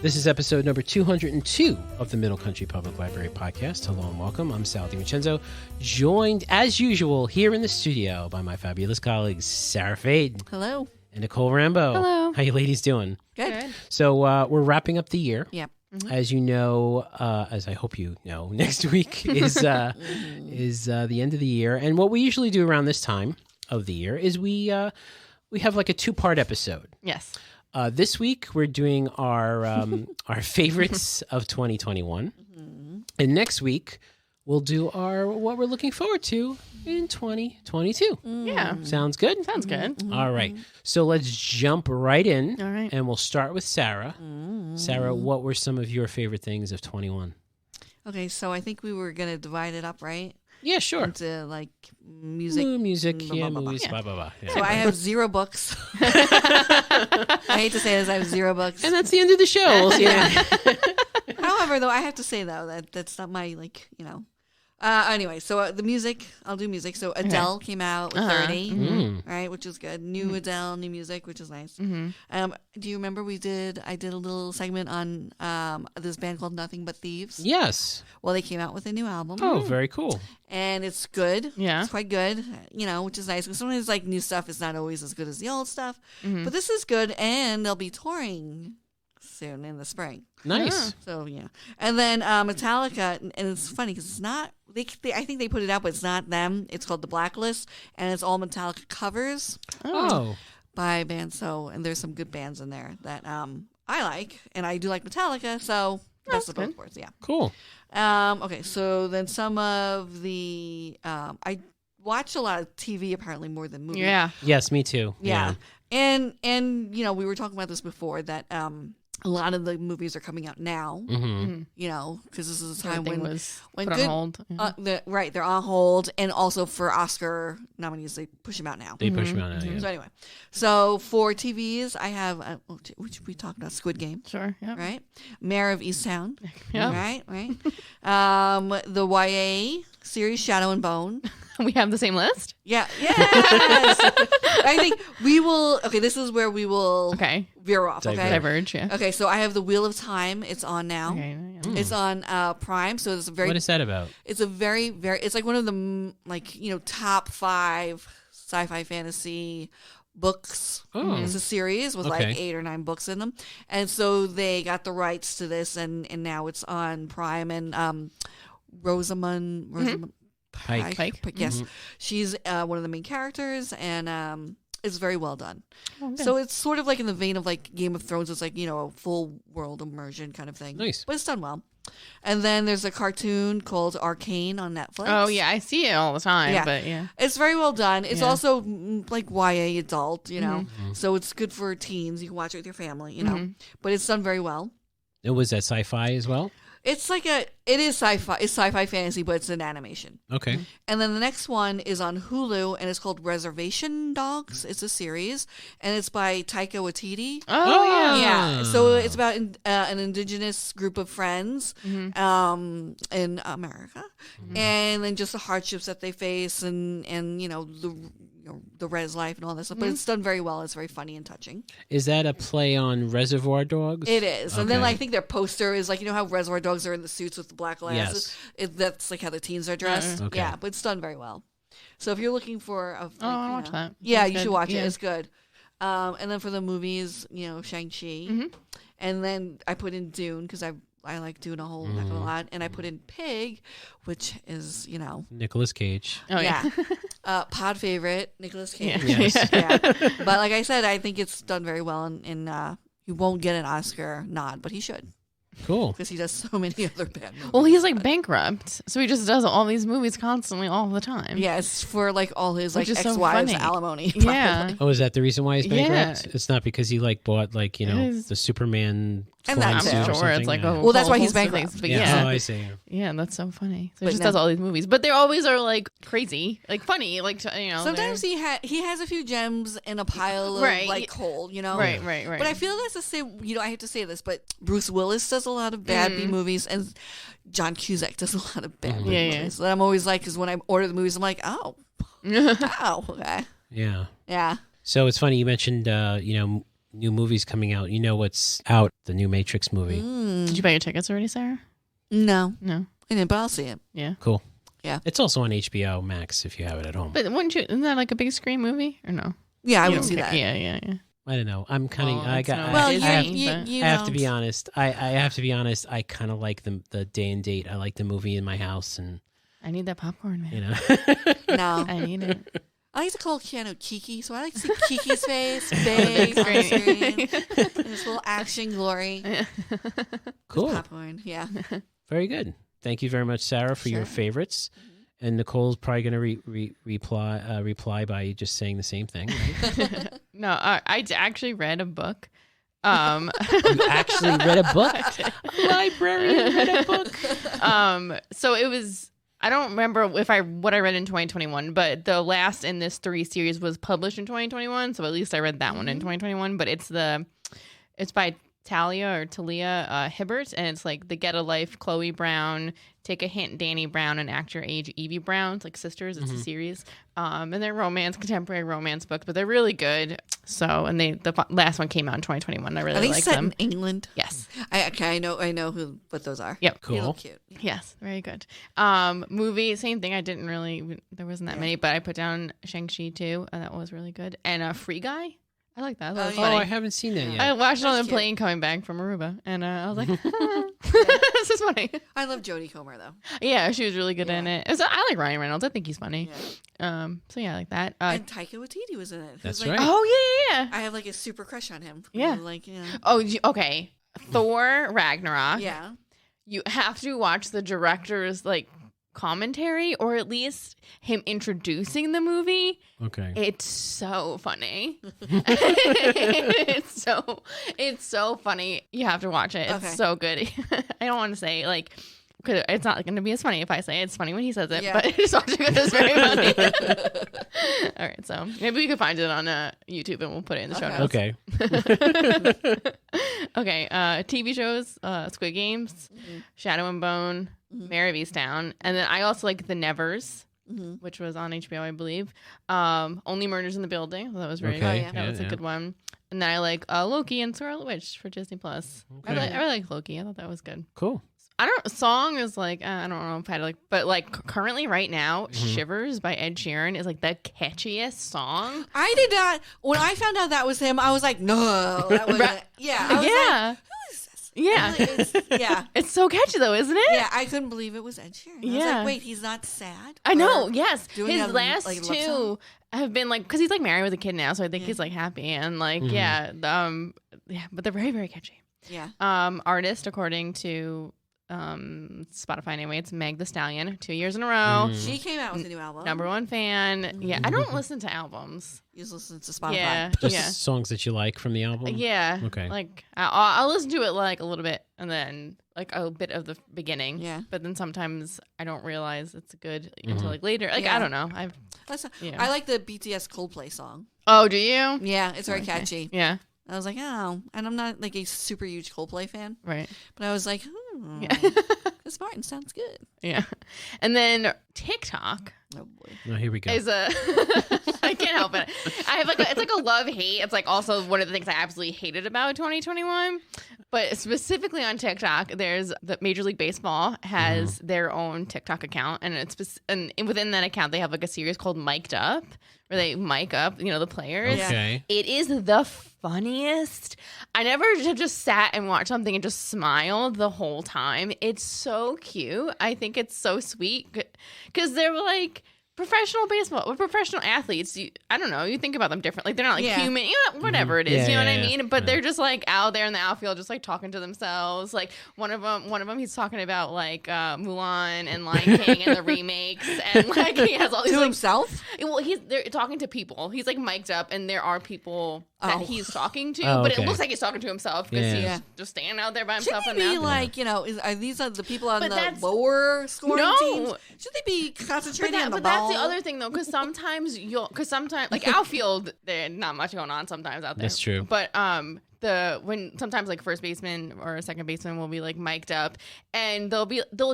This is episode number 202 of the Middle Country Public Library podcast. Hello and welcome. I'm Sal DiVincenzo, joined as usual here in the studio by my fabulous colleagues, Sarah Fade. Hello. And Nicole Rambo. Hello. How you ladies doing? Good. So we're wrapping up the year. Yep. As you know, as I hope you know, next week is the end of the year. And what we usually do around this time of the year is we have like a two-part episode. Yes. This week we're doing our favorites of 2021, and next week we'll do our what we're looking forward to in 2022. Yeah. Sounds good. Sounds good. All right, so let's jump right in. All right. And we'll start with Sarah. Sarah, what were some of your favorite things of 21? Okay, so I think we were gonna divide it up, right? Yeah, sure. Into like music. Music, blah, yeah, blah, blah, blah. movies, blah, blah, blah. Yeah. So I have 0 books. I hate to say this, I have 0 books. And that's the end of the show. We'll see. However, though, I have to say though that's not my Anyway, so the music, I'll do music. So Adele came out with 30, right, which is good. New Adele, new music, which is nice. Do you remember I did a little segment on this band called Nothing But Thieves? Yes. Well, they came out with a new album. Oh, very cool. And it's good. Yeah. It's quite good, which is nice. Because sometimes, like, new stuff is not always as good as the old stuff. But this is good, and they'll be touring soon in the spring. Nice. So, yeah. And then Metallica, and it's funny because it's not, I think they put it out, but it's not them. It's called The Blacklist, and it's all Metallica covers Oh. by bands. So, and there's some good bands in there that I like, and I do like Metallica, so best of both worlds, yeah. Cool. Okay, so then some of the I watch a lot of TV apparently more than movies. Yeah. Yes, me too. Yeah. And we were talking about this before that a lot of the movies are coming out now. Because this is a time Everything when was when put good, on hold. they're on hold, and also for Oscar nominees they push them out now. They push me on it. Yeah. So anyway, so for TVs I have which we talked about Squid Game. Sure. Yeah. Right, Mayor of Easttown. Yeah. Right. The YA series Shadow and Bone. We have the same list. Yeah. Yes. I think we will. Okay, this is where we will. Okay. Veer off. Okay. Diverge. Yeah. Okay, so I have the Wheel of Time. It's on now. Okay. Yeah. It's on Prime. So it's a very. What is that about? It's a very It's like one of the top 5 sci-fi fantasy books. Oh. It's a series with like 8 or 9 books in them, and so they got the rights to this, and now it's on Prime. And Rosamund Pike. Yes, she's one of the main characters, and it's very well done. Oh, good. So it's sort of like in the vein of like Game of Thrones. It's like a full world immersion kind of thing. Nice. But it's done well. And then there's a cartoon called Arcane on Netflix. Oh yeah, I see it all the time. Yeah. But yeah. It's very well done. It's Yeah. also like YA adult, so it's good for teens. You can watch it with your family, but it's done very well. It was that sci-fi as well? It's like it is sci-fi. It's sci-fi fantasy, but it's an animation. Okay. And then the next one is on Hulu, and it's called Reservation Dogs. It's a series, and it's by Taika Waititi. Oh yeah. Yeah, so it's about an indigenous group of friends in America, and then just the hardships that they face, and the res life and all that stuff. But it's done very well. It's very funny and touching. Is that a play on Reservoir Dogs? It is. And then Okay. I think their poster is like, how Reservoir Dogs are in the suits with the black glasses? That's like how the teens are dressed. Okay. Yeah, but it's done very well. So if you're looking for I'll watch that. Yeah, Sounds you should good. watch it. Yeah. It's good. And then for the movies, Shang-Chi. And then I put in Dune because I like Dune a whole heck of a lot. And I put in Pig, which is, Nicolas Cage. Oh yeah. pod favorite, Nicolas Cage. Yeah. Yes. Yeah. But like I said, I think it's done very well. And he won't get an Oscar nod, but he should. Cool. Because he does so many other bad movies. Well, he's like bankrupt, so he just does all these movies constantly, all the time. Yes, for like all his Which like is so ex-wives funny. alimony. Yeah. probably. Oh, is that the reason why he's bankrupt? Yeah. It's not because he bought is. the Superman And flying that's suit it. or I'm sure something? it's like Yeah. Well, that's why he's host of bankrupt. things, but Yeah. Oh, I yeah. see. Yeah, that's so funny. So But he just no. does all these movies, but they always are like crazy, like funny, like Sometimes he has a few gems in a pile of Right. like coal, Right. But I feel that's the same. I hate to say this, but Bruce Willis does a lot of bad B movies, and John Cusack does a lot of bad B Yeah. movies. And I'm always like, because when I order the movies, I'm like, oh, okay, Yeah. yeah. So it's funny you mentioned, new movies coming out. You know what's out? The new Matrix movie. Did you buy your tickets already, Sarah? No, No. I didn't, but I'll see it. Yeah. Cool. Yeah. It's also on HBO Max if you have it at home. But wouldn't you? Isn't that like a big screen movie or no? Yeah, I You would don't see care. that. Yeah. I don't know. I'm kind of. Well, I it's got. not I, Well, a you, I have, Disney, but- you I have to be don't. honest. I have to be honest. I kind of like the day and date. I like the movie in my house, and I need that popcorn, man. you know. No. I need it. I like to call Keanu Kiki, so I like to see Kiki's face big on the screen. His little action glory. Cool. Popcorn, yeah. Very good. Thank you very much, Sarah, for your Sure. favorites. And Nicole's probably going to reply by just saying the same thing. Right? No, I actually read a book. You actually read a book. A librarian read a book. So it was. I don't remember what I read in 2021, but the last in this 3 series was published in 2021. So at least I read that one in 2021. But it's by Talia Hibbert, and it's like the Get a Life, Chloe Brown, Take a Hint, Danny Brown, and Act Your Age, Evie Brown. It's like sisters. It's a series, and they're contemporary romance books, but they're really good. So, and the last one came out in 2021. I Are really they like set them. in England? Yes. I know what those are. Yep. They Cool. look cute. Yes, very good. Movie, same thing. There wasn't that many, but I put down Shang-Chi too, and that was really good. And Free Guy, I like that. That was Oh, Oh, funny. I haven't seen that yet. I watched it on the That's cute. plane coming back from Aruba, and I was like, "This is funny." I love Jodie Comer though. Yeah, she was really good in Yeah. it. So I like Ryan Reynolds. I think he's funny. Yeah. So yeah, I like that. And Taika Waititi was in it. who's That's like, right. Oh yeah. I have like a super crush on him. Yeah. Like, you know. Oh, okay. Thor Ragnarok. Yeah. You have to watch the director's like commentary, or at least him introducing the movie. Okay. It's so funny. it's so funny. You have to watch it. It's Okay. so good. I don't want to say like, 'cause it's not going to be as funny if I say it. It's funny when he says it, Yeah. but just watch it 'cause it's very funny. All right, so maybe we could find it on YouTube and we'll put it in the show notes. Okay. Okay, TV shows, Squid Games, Shadow and Bone, Mare of Easttown, and then I also like The Nevers, which was on HBO, I believe. Only Murders in the Building. That was very Okay. yeah. that was a good one. And then I like Loki and Scarlet Witch for Disney Plus. I Okay. really like Loki. I thought that was good. Cool. Song is like I don't know if I had like, but like currently right now, Shivers by Ed Sheeran is like the catchiest song. I did not. When I found out that was him, I was like, no, that wasn't it. Yeah. I was Yeah, like, who is this? yeah. Yeah. It's so catchy though, isn't it? Yeah, I couldn't believe it was Ed Sheeran. I was Yeah. like, wait, he's not sad? I know. Or Yes, doing his a, last like, love two song? have been like because he's like married with a kid now, so I think Yeah. he's like happy and like Mhm. yeah, but they're very very catchy. Yeah. Artist according to Spotify anyway, it's Meg The Stallion. 2 years in a row, Mm. She came out with a new album. #1 fan. Yeah, I don't listen to albums. You just listen to Spotify. Yeah, Just yeah. songs that you like from the album. Yeah. Okay. Like I'll listen to it like a little bit and then like a bit of the beginning. Yeah. But then sometimes I don't realize it's good Mhm. until like later. Like Yeah. I don't know. Yeah. I like the BTS Coldplay song. Oh, do you? Yeah, it's very Okay. catchy. Yeah. I was like, oh, and I'm not like a super huge Coldplay fan, Right. but I was like, Yeah. this Martin sounds good. Yeah. And then TikTok Oh boy. Oh, here we go. is a I can't help it. I have it's like a love hate. It's like also one of the things I absolutely hated about 2021. But specifically on TikTok, there's the Major League Baseball has their own TikTok account, and and within that account they have like a series called Mic'd Up, where they mic up, the players. Yeah. Okay. It is the funniest. I never just sat and watched something and just smiled the whole time. It's so cute. I think it's so sweet because they're like professional athletes. I don't know. You think about them differently. They're not like Yeah. human, whatever it is. Yeah, you know yeah, what I yeah. mean? But Yeah. they're just like out there in the outfield, just like talking to themselves. Like one of them, he's talking about like Mulan and Lion King and the remakes, and like he has all these To like, himself? well, they're talking to people. He's like mic'd up, and there are people that Oh. he's talking to, Oh, but okay. it looks like he's talking to himself because Yeah. he's Yeah. just standing out there by Shouldn't himself. they be and like, are these the people on But the that's- lower scoring No. teams? Should they be concentrating on the but ball? that's the other thing though, because sometimes like outfield, there's not much going on sometimes out there. That's true. But when sometimes like first baseman or second baseman will be like mic'd up, and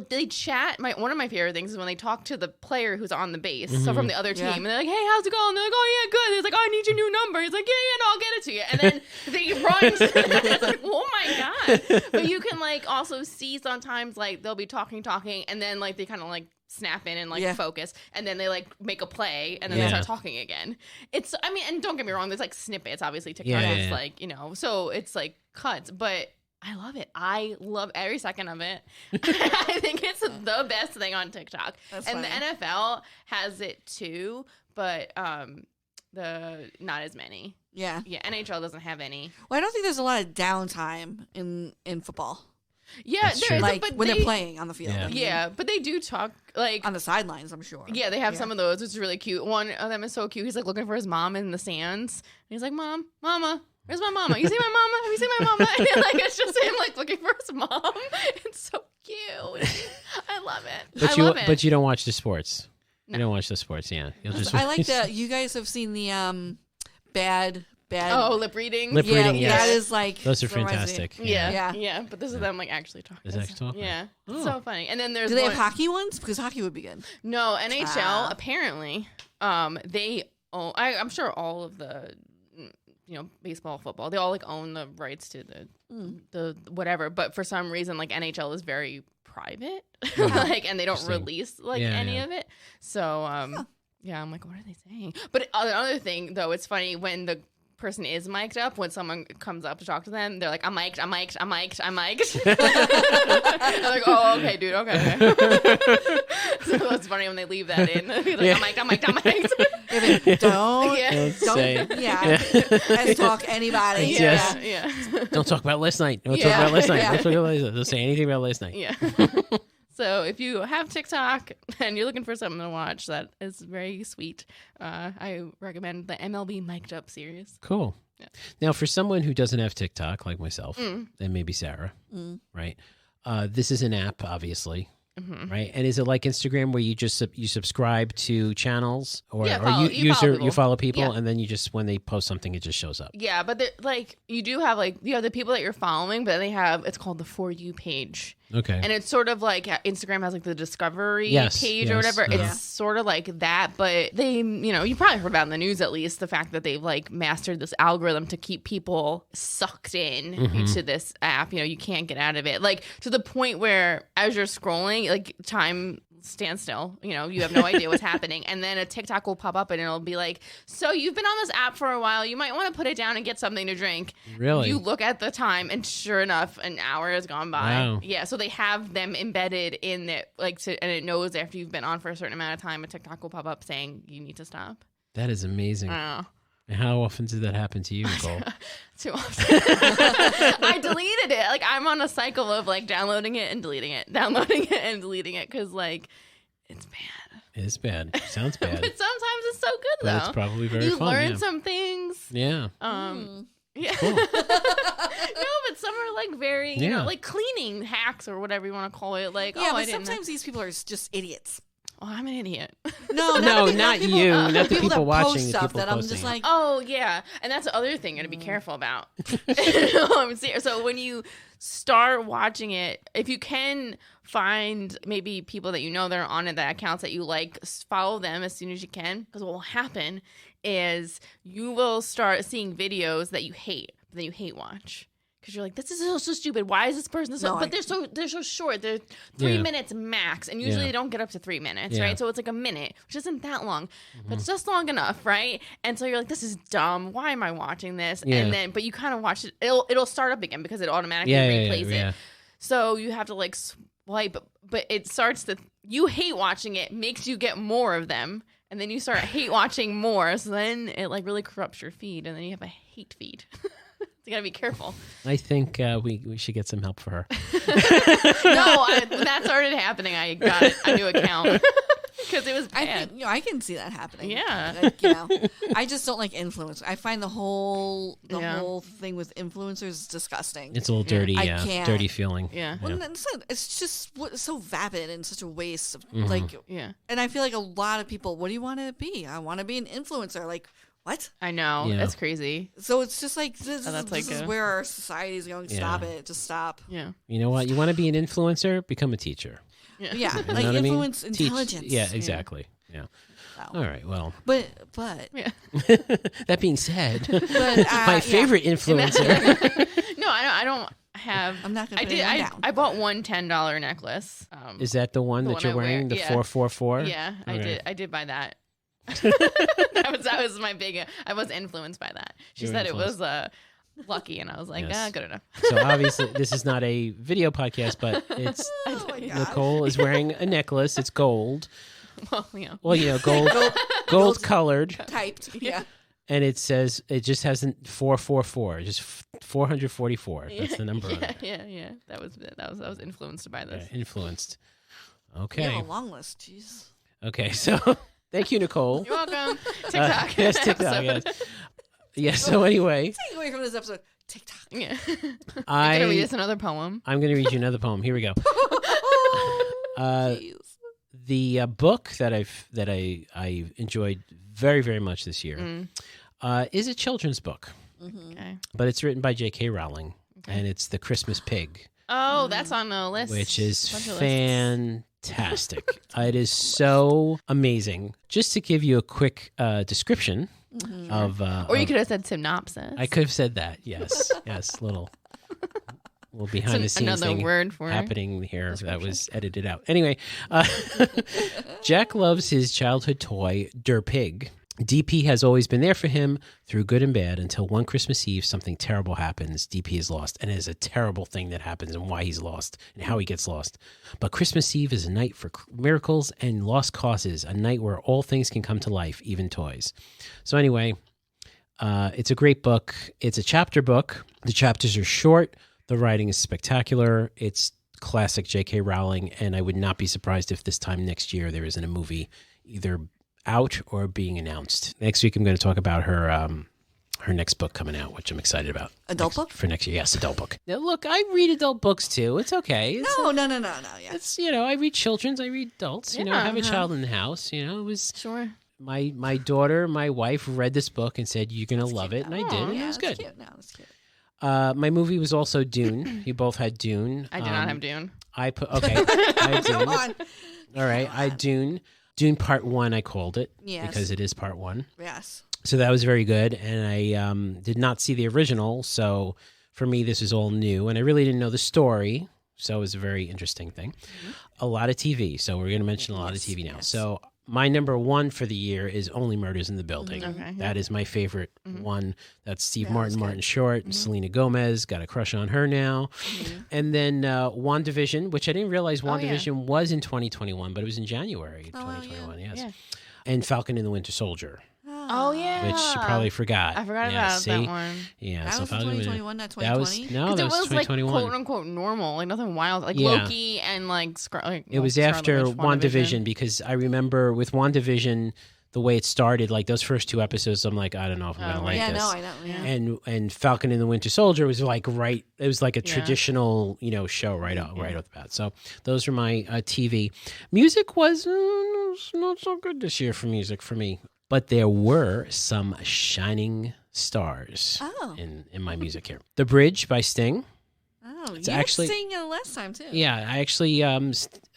they chat. One of my favorite things is when they talk to the player who's on the base, so from the other team, and they're like, "Hey, how's it going?" They're like, "Oh yeah, good." He's like, "Oh, I need your new number." He's like, "Yeah, no, I'll get it to you." And then they run. It's like, oh my god! But you can like also see sometimes like they'll be talking, and then like they kind of like snap in and like focus, and then they like make a play, and then they start talking again. It's, I mean, and don't get me wrong, there's like snippets, obviously TikTok is like, you know, so it's like cuts, but I love it. I love every second of it. I think it's the best thing on TikTok. That's and funny. The NFL has it too, but not as many. Yeah, NHL doesn't have any. Well, I don't think there's a lot of downtime in football. Yeah, there is, like when they're playing on the field. Yeah, but they do talk like on the sidelines, I'm sure. Yeah, they have some of those. It's really cute. One of them is so cute. He's like looking for his mom in the sands. And he's like, "Mama, where's my mama? You see my mama? Have you seen my mama?" And like it's just him like looking for his mom. It's so cute. I love it. But you don't watch the sports. No. You don't watch the sports. Yeah, I like that. You guys have seen the bad. Lip reading. Lip reading, yes. That is like... Those are fantastic. Yeah. But this is them like actually talking. Is actually talking? Yeah. Oh. So funny. And then there's Do they have hockey ones? Because hockey would be good. No, NHL, apparently, they own... I'm sure all of the, you know, baseball, football, they all like own the rights to the whatever. But for some reason, like NHL is very private. Like, and they don't release like any of it. So, yeah, I'm like, what are they saying? But another thing, though, it's funny when the person is mic'd up, when someone comes up to talk to them, they're like, I'm mic'd. I'm like, oh, okay, dude, okay. So it's funny when they leave that in. Like, I'm mic'd. Don't say. Let's talk anybody. Yeah. Don't talk about last night. Don't talk about last night. Don't say anything about last night. Yeah. So if you have TikTok and you're looking for something to watch, that is very sweet. I recommend the MLB Mic'd Up series. Cool. Yeah. Now, for someone who doesn't have TikTok, like myself, and maybe Sarah, right? This is an app, obviously, right? And is it like Instagram where you just you subscribe to channels, or you follow people, and then you just, when they post something, it just shows up? Yeah, but like you do have like the people that you're following, but they have, it's called the For You page. Okay. And it's sort of like Instagram has like the discovery page or whatever. It's sort of like that, but they, you know, you probably heard about in the news at least the fact that they've like mastered this algorithm to keep people sucked in into this app. You know, you can't get out of it. Like to the point where as you're scrolling, like time stands still, you know, you have no idea what's happening, and then a TikTok will pop up and it'll be like, so you've been on this app for a while, you might want to put it down and get something to drink. Really? You look at the time and sure enough an hour has gone by. Wow. Yeah, so they have them embedded in it, like and it knows after you've been on for a certain amount of time, a TikTok will pop up saying you need to stop. That is amazing. I know. How often did that happen to you, Nicole? Too often. I deleted it. Like, I'm on a cycle of, like, downloading it and deleting it, because, like, it's bad. It's bad. Sounds bad. But sometimes it's so good, though. But it's probably very fun. You learn some things. Yeah. Yeah. Cool. No, but some are, like, very, you know, like, cleaning hacks or whatever you want to call it. Like, but sometimes these people are just idiots. Oh, I'm an idiot. No, not you. Not the people watching. The stuff people that posting. I'm just like, oh yeah, and that's the other thing you got to be careful about. So when you start watching it, if you can find maybe people that you know that are on it, that accounts that you like, follow them as soon as you can, because what will happen is you will start seeing videos that you hate, that you hate watch. Because you're like, this is so stupid. Why is this person so? But they're so short. They're 3 minutes max, and usually they don't get up to 3 minutes, right? So it's like a minute, which isn't that long, but it's just long enough, right? And so you're like, this is dumb. Why am I watching this? And then, but you kind of watch it. It'll start up again because it automatically replays it. So you have to like swipe, but it starts to. You hate watching it, makes you get more of them, and then you start hate watching more. So then it like really corrupts your feed, and then you have a hate feed. You gotta be careful. I think we should get some help for her. No, when that started happening, I got a new account because it was bad. I can see that happening. Yeah, like, I just don't like influencers. I find the whole thing with influencers is disgusting. It's a little dirty. Dirty feeling. Yeah, well, it's just so vapid and such a waste of like. Yeah, and I feel like a lot of people. What do you want to be? I want to be an influencer. Like, What? I know. Yeah. That's crazy. So it's just like this that's like is a- where our society is going. Yeah. Stop it. Just stop. Yeah. You know what? You want to be an influencer? Become a teacher. Yeah. Yeah, You like know what I mean? influence Teach- intelligence. Yeah, exactly. Yeah. So. All right. Well, But Yeah. that being said, but my yeah. favorite influencer. No, I don't have. I'm not gonna I put did. anyone down. I bought one $10 necklace. Is that the one The that one you're I wear, wearing? The yeah. 444? Yeah, I Okay. did. I did buy that. that was my big. I was influenced by that. She You were said it was lucky, and I was like, Yes. good enough. So obviously, this is not a video podcast, but it's Oh my gosh. Nicole is wearing a necklace. It's gold. Well, you know. Well, gold colored, Typed. Yeah. and it says it just has a 444, just 444. That's the number. on Yeah, it. yeah. That was influenced by Yeah, this. influenced. You Okay. have a long list. Jeez. Okay. So thank you, Nicole. You're welcome. TikTok. Yes, TikTok. Yes. Yeah. So anyway, Take away from this episode. TikTok. Yeah. I'm gonna read us another poem. I'm going to read you another poem. Here we go. Jeez. The book that I enjoyed very, very much this year is a children's book, Okay. but it's written by J.K. Rowling, Okay. and it's The Christmas Pig, Oh, that's on the list. which is Bunch of lists. fantastic. It is so amazing. Just to give you a quick description of, Or you of- could have said synopsis. I could have said that. Yes, yes, little behind the scenes another thing word for happening here that was edited out. Anyway, Jack loves his childhood toy, Der Pig. DP has always been there for him through good and bad until one Christmas Eve something terrible happens. DP is lost, and it is a terrible thing that happens and why he's lost and how he gets lost. But Christmas Eve is a night for miracles and lost causes, a night where all things can come to life, even toys. So anyway, it's a great book. It's a chapter book. The chapters are short. The writing is spectacular. It's classic J.K. Rowling, and I would not be surprised if this time next year there isn't a movie either out or being announced. Next week I'm going to talk about her next book coming out, which I'm excited about. Adult book? For next year. Yes, adult book. Now, look, I read adult books too. It's okay. It's, No. Yeah. it's I read children's, I read adults. I have a Yeah. child in the house. It was Sure. my daughter, my wife read this book and said, "You're going to love it," and I did, and Yeah, it was that's good. Cute. No, that's cute. My movie was also Dune. You both had Dune. I did not have Dune. I put okay. I had Come Dune. on. All right, I had Dune. Dune Part 1, I called it Yes. because it is Part 1. Yes. So that was very good, and I did not see the original. So for me, this is all new, and I really didn't know the story. So it was a very interesting thing. A lot of TV. So we're going to mention a lot of TV now. Yes. So my number one for the year is Only Murders in the Building. Okay, That is my favorite one. That's Steve Yeah, Martin, that's good. Martin Short, and Selena Gomez. Got a crush on her now. And then WandaVision, which I didn't realize Oh, yeah. WandaVision was in 2021, but it was in January Oh, wow, 2021. Yes. Yeah. And Falcon and the Winter Soldier, Oh yeah. which you probably forgot. I forgot Yeah, about see? that one. Yeah, That so was in Falcon and the- 2021, not That was 2020. no, Because that it was was like 2021. quote unquote normal, like nothing wild, like Yeah. Loki and like, It was after WandaVision because I remember with WandaVision the way it started, like those first two episodes, I'm like, I don't know if I'm gonna Oh, like Yeah, this. no, I know. Yeah. And Falcon and the Winter Soldier was like it was like a Yeah. traditional show right off the bat. So those are my TV. Music was not so good this year for music for me, but there were some shining stars Oh. in my music here. The Bridge by Sting. Oh, It's you actually- sang it last time too. Yeah, I actually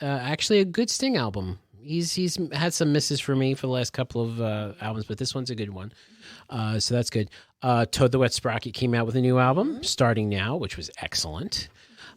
actually a good Sting album. He's had some misses for me for the last couple of albums, but this one's a good one. So that's good. Toad the Wet Sprocket came out with a new album, Starting Now, which was excellent.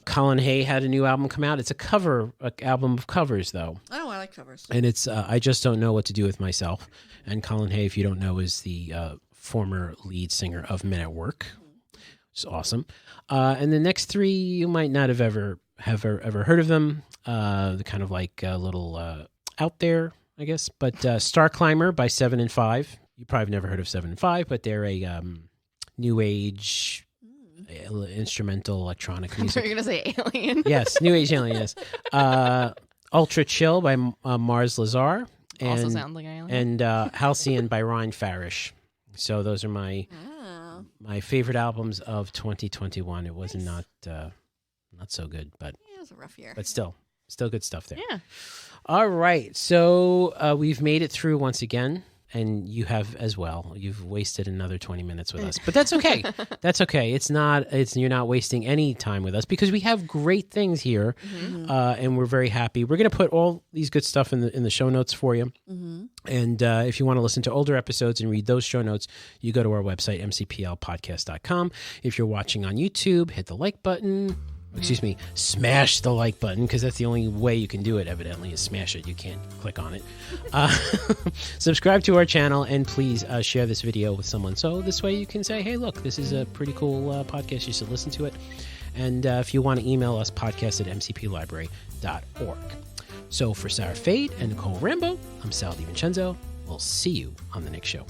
Colin Hay had a new album come out. It's a album of covers, though. Oh, I like covers. And it's I Just Don't Know What to Do with Myself. And Colin Hay, if you don't know, is the former lead singer of Men at Work, which is awesome. And the next three, you might not have ever heard of them. They're kind of like a little out there, I guess. But Star Climber by 7 and 5. You probably have never heard of 7 and 5, but they're a new age instrumental electronic I thought music. you were gonna say Alien. Yes, New Age Alien, yes. Ultra Chill by Mars Lazar. Also And, sounds like Alien. and Halcyon by Ryan Farish. So those are my favorite albums of 2021. It was not so good, but Yeah, it was a rough year. still good stuff there. Yeah. All right, so we've made it through once again, and you have as well. You've wasted another 20 minutes with us, but that's okay. That's okay. You're not wasting any time with us because we have great things here, and we're very happy. We're going to put all these good stuff in the show notes for you. And if you want to listen to older episodes and read those show notes, you go to our website, mcplpodcast.com. If you're watching on YouTube, hit the like button. Smash the like button, because that's the only way you can do it, evidently, is smash it. You can't click on it. Subscribe to our channel, and please share this video with someone. So this way you can say, hey, look, this is a pretty cool podcast. You should listen to it. And if you want to email us, podcast@mcplibrary.org. So for Sarah Fade and Nicole Rambo, I'm Sal DiVincenzo. We'll see you on the next show.